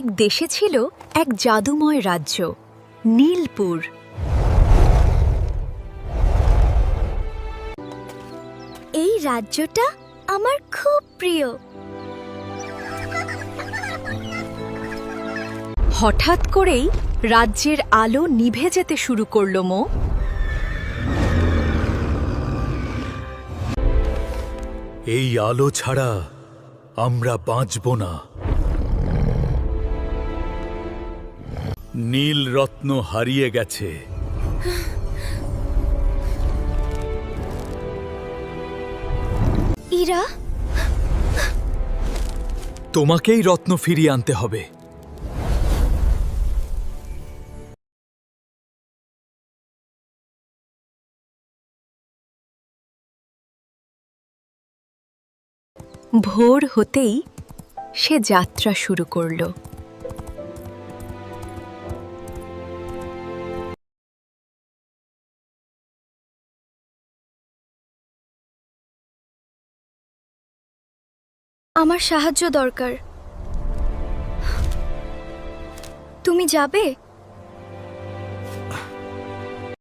এক দেশে ছিল এক জাদুময় রাজ্য, নীলপুর। এই রাজ্যটা আমার খুব প্রিয়। হঠাৎ করেই রাজ্যের আলো নিভে যেতে শুরু করল মো। এই আলো ছাড়া আমরা বাঁচব না। নীল রত্ন হারিয়ে গেছে। ইরা, তোমাকেই রত্ন ফিরিয়ে আনতে হবে। ভোর হতেই সে যাত্রা শুরু করল। আমার সাহায্য দরকার। তুমি যাবে?